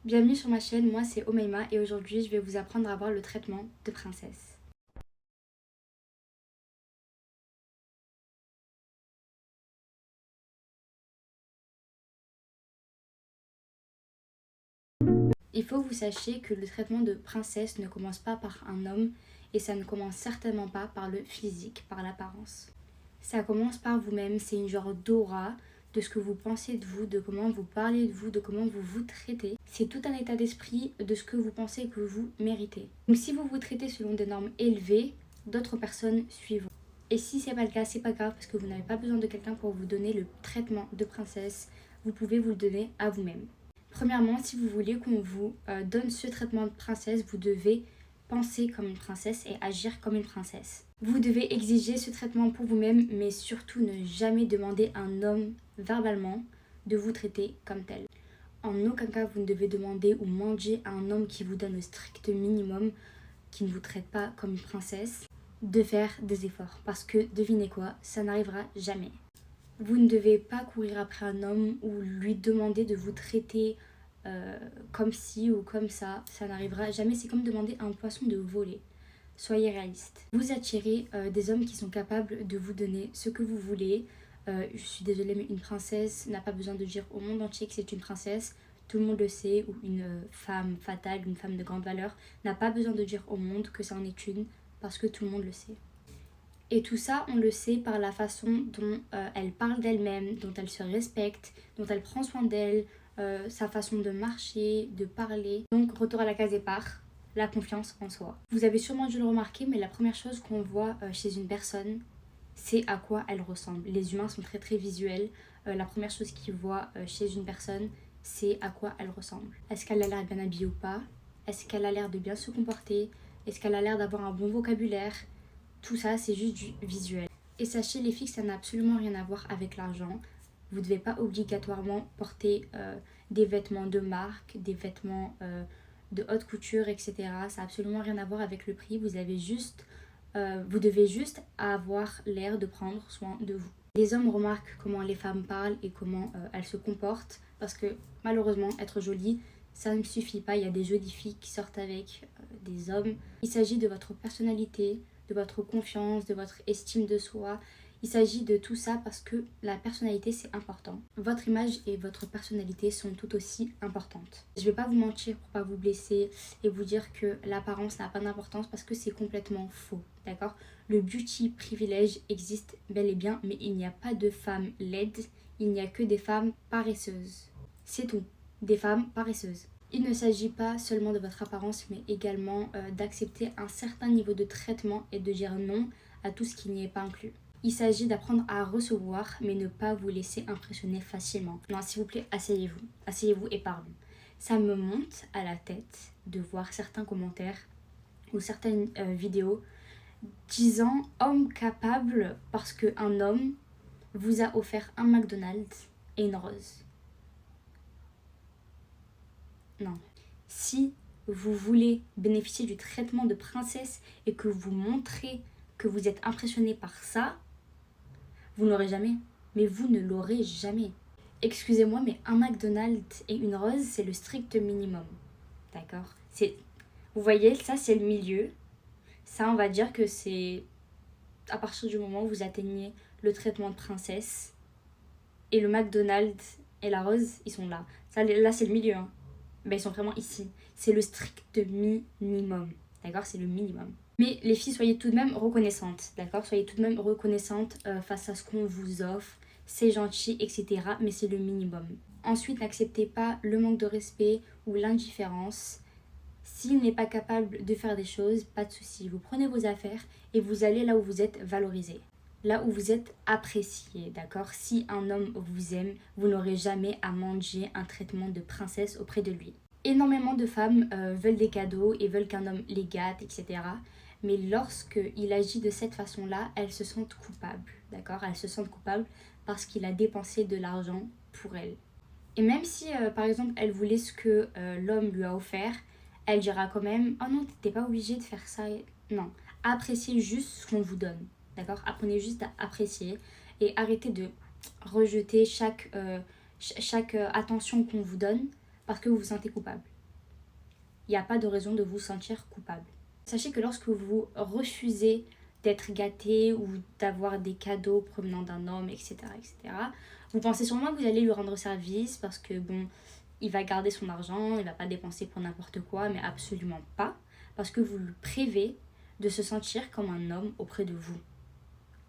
Bienvenue sur ma chaîne, moi c'est Omeima et aujourd'hui je vais vous apprendre à avoir le traitement de princesse. Il faut que vous sachiez que le traitement de princesse ne commence pas par un homme et ça ne commence certainement pas par le physique, par l'apparence. Ça commence par vous-même, c'est une genre d'aura de ce que vous pensez de vous, de comment vous parlez de vous, de comment vous vous traitez. C'est tout un état d'esprit de ce que vous pensez que vous méritez. Donc si vous vous traitez selon des normes élevées, d'autres personnes suivent. Et si c'est pas le cas, c'est pas grave parce que vous n'avez pas besoin de quelqu'un pour vous donner le traitement de princesse. Vous pouvez vous le donner à vous-même. Premièrement, si vous voulez qu'on vous donne ce traitement de princesse, vous devez penser comme une princesse et agir comme une princesse. Vous devez exiger ce traitement pour vous-même, mais surtout ne jamais demander à un homme verbalement de vous traiter comme tel. En aucun cas, vous ne devez demander ou manger à un homme qui vous donne le strict minimum, qui ne vous traite pas comme une princesse, de faire des efforts. Parce que, devinez quoi, ça n'arrivera jamais. Vous ne devez pas courir après un homme ou lui demander de vous traiter comme ci ou comme ça n'arrivera jamais. C'est comme demander à un poisson de voler. Soyez réaliste. Vous attirez des hommes qui sont capables de vous donner ce que vous voulez. Je suis désolée, mais une princesse n'a pas besoin de dire au monde entier que c'est une princesse. Tout le monde le sait, ou une femme fatale, une femme de grande valeur, n'a pas besoin de dire au monde que ça en est une, parce que tout le monde le sait. Et tout ça, on le sait par la façon dont elle parle d'elle-même, dont elle se respecte, dont elle prend soin d'elle, sa façon de marcher, de parler. Donc, retour à la case départ, la confiance en soi. Vous avez sûrement dû le remarquer, mais la première chose qu'on voit chez une personne, c'est à quoi elle ressemble. Les humains sont très très visuels. La première chose qu'ils voient chez une personne, c'est à quoi elle ressemble. Est-ce qu'elle a l'air bien habillée ou pas? Est-ce qu'elle a l'air de bien se comporter? Est-ce qu'elle a l'air d'avoir un bon vocabulaire? Tout ça, c'est juste du visuel. Et sachez les filles que ça n'a absolument rien à voir avec l'argent. Vous ne devez pas obligatoirement porter des vêtements de marque, des vêtements de haute couture, etc. Ça n'a absolument rien à voir avec le prix. Vous devez juste avoir l'air de prendre soin de vous. Les hommes remarquent comment les femmes parlent et comment elles se comportent parce que malheureusement, être jolie, ça ne suffit pas. Il y a des jolies filles qui sortent avec des hommes. Il s'agit de votre personnalité, de votre confiance, de votre estime de soi. Il s'agit de tout ça parce que la personnalité, c'est important. Votre image et votre personnalité sont tout aussi importantes. Je ne vais pas vous mentir pour pas vous blesser et vous dire que l'apparence n'a pas d'importance parce que c'est complètement faux, d'accord? Le beauty privilège existe bel et bien, mais il n'y a pas de femmes laides, il n'y a que des femmes paresseuses. C'est tout, des femmes paresseuses. Il ne s'agit pas seulement de votre apparence, mais également d'accepter un certain niveau de traitement et de dire non à tout ce qui n'y est pas inclus. Il s'agit d'apprendre à recevoir, mais ne pas vous laisser impressionner facilement. Non, s'il vous plaît, asseyez-vous. Asseyez-vous et parlons. Ça me monte à la tête de voir certains commentaires ou certaines vidéos disant homme capable parce qu'un homme vous a offert un McDonald's et une rose. Non. Si vous voulez bénéficier du traitement de princesse et que vous montrez que vous êtes impressionné par ça, vous ne l'aurez jamais. Mais vous ne l'aurez jamais. Excusez-moi, mais un McDonald's et une rose, c'est le strict minimum. D'accord? Vous voyez, ça c'est le milieu. Ça, on va dire que c'est à partir du moment où vous atteignez le traitement de princesse. Et le McDonald's et la rose, ils sont là. Ça, là, c'est le milieu. Hein. Ben, ils sont vraiment ici. C'est le strict minimum. D'accord? C'est le minimum. Mais les filles, soyez tout de même reconnaissantes. D'accord? Soyez tout de même reconnaissantes face à ce qu'on vous offre. C'est gentil, etc. Mais c'est le minimum. Ensuite, n'acceptez pas le manque de respect ou l'indifférence. S'il n'est pas capable de faire des choses, pas de souci. Vous prenez vos affaires et vous allez là où vous êtes valorisé. Là où vous êtes apprécié, d'accord? Si un homme vous aime, vous n'aurez jamais à manger un traitement de princesse auprès de lui. Énormément de femmes veulent des cadeaux et veulent qu'un homme les gâte, etc. Mais lorsqu'il agit de cette façon-là, elles se sentent coupables, d'accord? Elles se sentent coupables parce qu'il a dépensé de l'argent pour elles. Et même si, par exemple, elle voulait ce que l'homme lui a offert, elle dira quand même « Oh non, t'es pas obligé de faire ça. » Non, appréciez juste ce qu'on vous donne. D'accord? Apprenez juste à apprécier et arrêtez de rejeter chaque attention qu'on vous donne parce que vous vous sentez coupable. Il n'y a pas de raison de vous sentir coupable. Sachez que lorsque vous refusez d'être gâté ou d'avoir des cadeaux provenant d'un homme, etc., vous pensez sûrement que vous allez lui rendre service parce que bon, il va garder son argent, il va pas dépenser pour n'importe quoi, mais absolument pas, parce que vous le privez de se sentir comme un homme auprès de vous.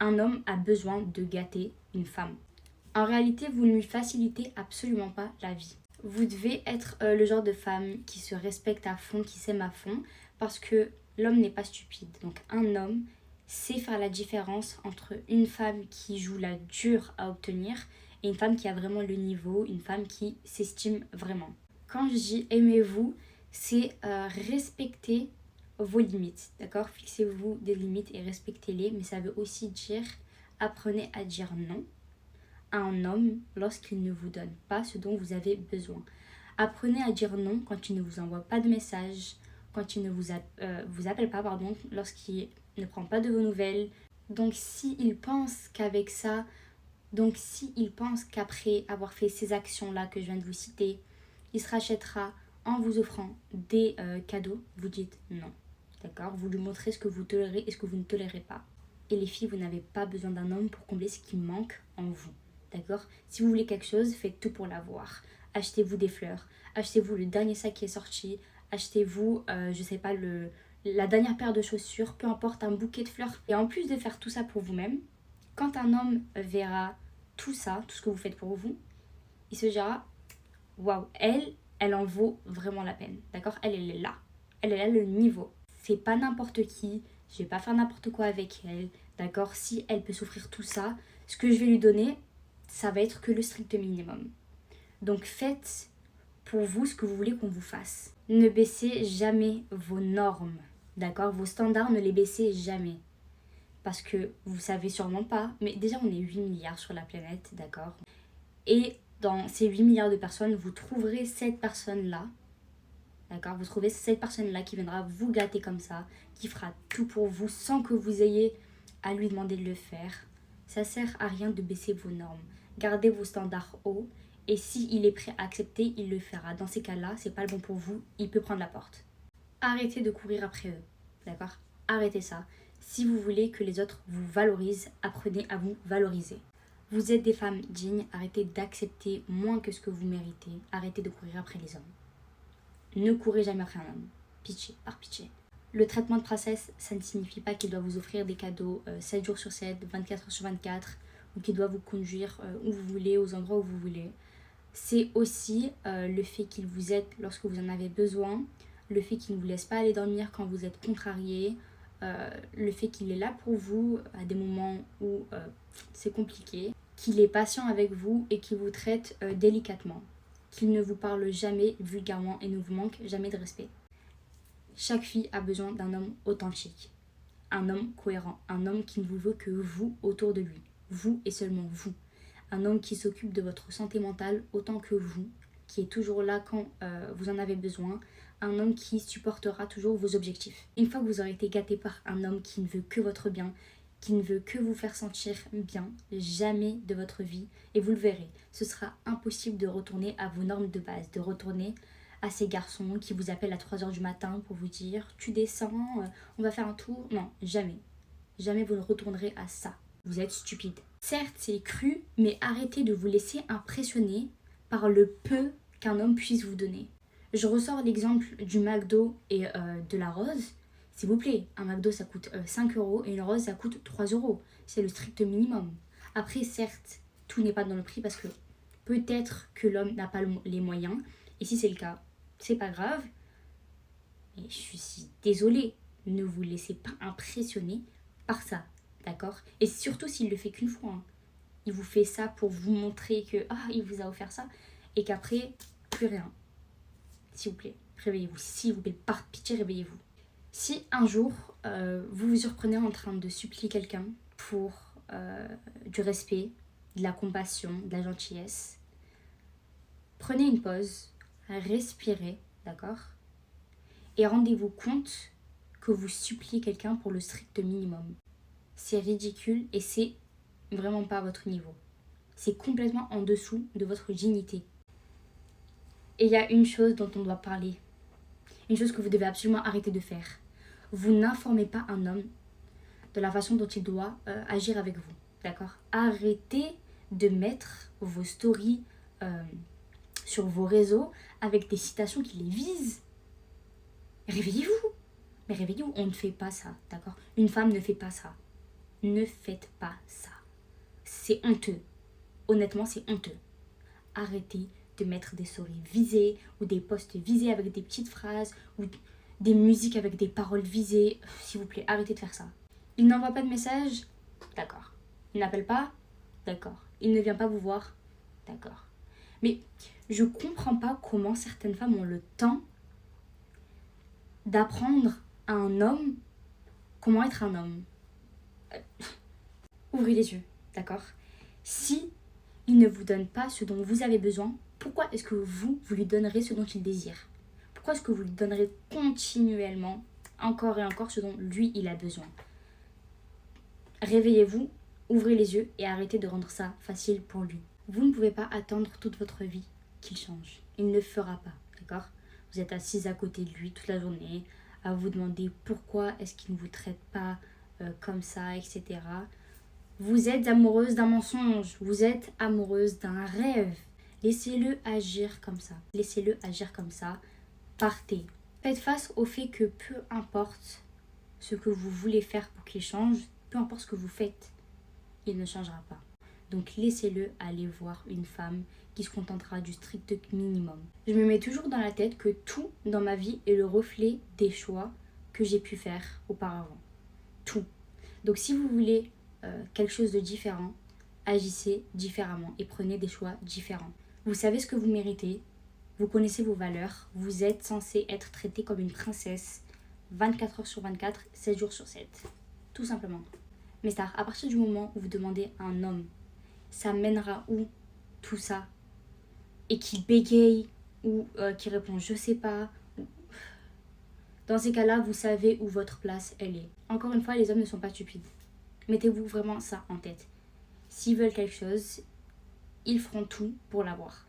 Un homme a besoin de gâter une femme. En réalité, vous ne lui facilitez absolument pas la vie. Vous devez être le genre de femme qui se respecte à fond, qui s'aime à fond, parce que l'homme n'est pas stupide. Donc un homme sait faire la différence entre une femme qui joue la dure à obtenir et une femme qui a vraiment le niveau, une femme qui s'estime vraiment. Quand je dis aimez-vous, c'est respecter vos limites, d'accord? Fixez-vous des limites et respectez-les, mais ça veut aussi dire apprenez à dire non à un homme lorsqu'il ne vous donne pas ce dont vous avez besoin. Apprenez à dire non quand il ne vous envoie pas de message, quand il ne vous appelle pas, lorsqu'il ne prend pas de vos nouvelles. Donc s'il pense qu'avec ça, s'il pense qu'après avoir fait ces actions-là que je viens de vous citer, il se rachètera en vous offrant des cadeaux, vous dites non. D'accord? Vous lui montrez ce que vous tolérez et ce que vous ne tolérez pas. Et les filles, vous n'avez pas besoin d'un homme pour combler ce qui manque en vous. D'accord? Si vous voulez quelque chose, faites tout pour l'avoir. Achetez-vous des fleurs, achetez-vous le dernier sac qui est sorti, achetez-vous, la dernière paire de chaussures, peu importe, un bouquet de fleurs. Et en plus de faire tout ça pour vous-même, quand un homme verra tout ça, tout ce que vous faites pour vous, il se dira, waouh, elle en vaut vraiment la peine. D'accord? Elle est là. Elle est là, le niveau. C'est pas n'importe qui, je vais pas faire n'importe quoi avec elle. D'accord? Si elle peut souffrir tout ça, ce que je vais lui donner, ça va être que le strict minimum. Donc faites pour vous ce que vous voulez qu'on vous fasse. Ne baissez jamais vos normes, d'accord? Vos standards, ne les baissez jamais. Parce que vous savez sûrement pas, mais déjà on est 8 milliards sur la planète, d'accord? Et dans ces 8 milliards de personnes, vous trouverez cette personne-là, d'accord? Vous trouvez cette personne-là qui viendra vous gâter comme ça, qui fera tout pour vous sans que vous ayez à lui demander de le faire. Ça sert à rien de baisser vos normes. Gardez vos standards hauts et s'il est prêt à accepter, il le fera. Dans ces cas-là, c'est pas le bon pour vous, il peut prendre la porte. Arrêtez de courir après eux, d'accord? Arrêtez ça. Si vous voulez que les autres vous valorisent, apprenez à vous valoriser. Vous êtes des femmes dignes, arrêtez d'accepter moins que ce que vous méritez. Arrêtez de courir après les hommes. Ne courez jamais après un homme. Pitié, par pitié. Le traitement de princesse, ça ne signifie pas qu'il doit vous offrir des cadeaux 7 jours sur 7, 24 heures sur 24, ou qu'il doit vous conduire où vous voulez, aux endroits où vous voulez. C'est aussi le fait qu'il vous aide lorsque vous en avez besoin, le fait qu'il ne vous laisse pas aller dormir quand vous êtes contrarié, le fait qu'il est là pour vous à des moments où c'est compliqué, qu'il est patient avec vous et qu'il vous traite délicatement, qu'il ne vous parle jamais vulgairement et ne vous manque jamais de respect. Chaque fille a besoin d'un homme authentique, un homme cohérent, un homme qui ne vous veut que vous autour de lui, vous et seulement vous. Un homme qui s'occupe de votre santé mentale autant que vous, qui est toujours là quand vous en avez besoin, un homme qui supportera toujours vos objectifs. Une fois que vous aurez été gâté par un homme qui ne veut que votre bien, qui ne veut que vous faire sentir bien, jamais de votre vie, et vous le verrez, ce sera impossible de retourner à vos normes de base, de retourner à ces garçons qui vous appellent à 3h du matin pour vous dire « tu descends, on va faire un tour ». Non, jamais. Jamais vous ne retournerez à ça. Vous êtes stupide. Certes, c'est cru, mais arrêtez de vous laisser impressionner par le peu qu'un homme puisse vous donner. Je ressors l'exemple du McDo et de la rose. S'il vous plaît, un McDo ça coûte 5€ et une rose ça coûte 3€. C'est le strict minimum. Après, certes, tout n'est pas dans le prix parce que peut-être que l'homme n'a pas les moyens. Et si c'est le cas, c'est pas grave. Mais je suis désolée, ne vous laissez pas impressionner par ça, d'accord? Et surtout s'il le fait qu'une fois. Hein. Il vous fait ça pour vous montrer que il vous a offert ça et qu'après, plus rien. S'il vous plaît, réveillez-vous. S'il vous plaît, par pitié, réveillez-vous. Si un jour, vous vous surprenez en train de supplier quelqu'un pour du respect, de la compassion, de la gentillesse, prenez une pause, respirez, d'accord? Et rendez-vous compte que vous suppliez quelqu'un pour le strict minimum. C'est ridicule et c'est vraiment pas à votre niveau. C'est complètement en dessous de votre dignité. Et il y a une chose dont on doit parler. Une chose que vous devez absolument arrêter de faire. Vous n'informez pas un homme de la façon dont il doit agir avec vous. D'accord? Arrêtez de mettre vos stories sur vos réseaux avec des citations qui les visent. Réveillez-vous. Mais réveillez-vous, on ne fait pas ça. D'accord? Une femme ne fait pas ça. Ne faites pas ça. C'est honteux. Honnêtement, c'est honteux. Arrêtez de mettre des stories visées ou des posts visés avec des petites phrases ou des musiques avec des paroles visées. S'il vous plaît, arrêtez de faire ça. Il n'envoie pas de message? D'accord. Il n'appelle pas? D'accord. Il ne vient pas vous voir? D'accord. Mais je comprends pas comment certaines femmes ont le temps d'apprendre à un homme comment être un homme. Ouvrez les yeux, d'accord? Si il ne vous donne pas ce dont vous avez besoin, pourquoi est-ce que vous lui donnerez ce dont il désire? Pourquoi est-ce que vous lui donnerez continuellement, encore et encore, ce dont lui, il a besoin? Réveillez-vous, ouvrez les yeux et arrêtez de rendre ça facile pour lui. Vous ne pouvez pas attendre toute votre vie qu'il change. Il ne le fera pas, d'accord? Vous êtes assise à côté de lui toute la journée, à vous demander pourquoi est-ce qu'il ne vous traite pas comme ça, etc. Vous êtes amoureuse d'un mensonge, vous êtes amoureuse d'un rêve. Laissez-le agir comme ça. Laissez-le agir comme ça. Partez. Faites face au fait que peu importe ce que vous voulez faire pour qu'il change, peu importe ce que vous faites, il ne changera pas. Donc laissez-le aller voir une femme qui se contentera du strict minimum. Je me mets toujours dans la tête que tout dans ma vie est le reflet des choix que j'ai pu faire auparavant. Tout. Donc si vous voulez quelque chose de différent, agissez différemment et prenez des choix différents. Vous savez ce que vous méritez, vous connaissez vos valeurs, vous êtes censé être traité comme une princesse 24 heures sur 24, 7 jours sur 7. Tout simplement. Mais ça, à partir du moment où vous demandez à un homme, ça mènera où tout ça? Et qui bégaye ou qui répond je sais pas. Dans ces cas-là, vous savez où votre place elle est. Encore une fois, les hommes ne sont pas stupides. Mettez-vous vraiment ça en tête. S'ils veulent quelque chose, ils feront tout pour l'avoir.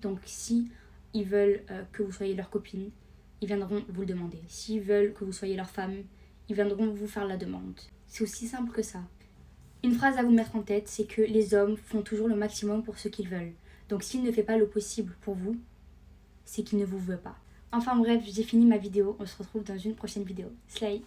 Donc si ils veulent que vous soyez leur copine, ils viendront vous le demander. S'ils veulent que vous soyez leur femme, ils viendront vous faire la demande. C'est aussi simple que ça. Une phrase à vous mettre en tête, c'est que les hommes font toujours le maximum pour ce qu'ils veulent. Donc s'il ne fait pas le possible pour vous, c'est qu'il ne vous veut pas. Enfin bref, j'ai fini ma vidéo. On se retrouve dans une prochaine vidéo. Slay!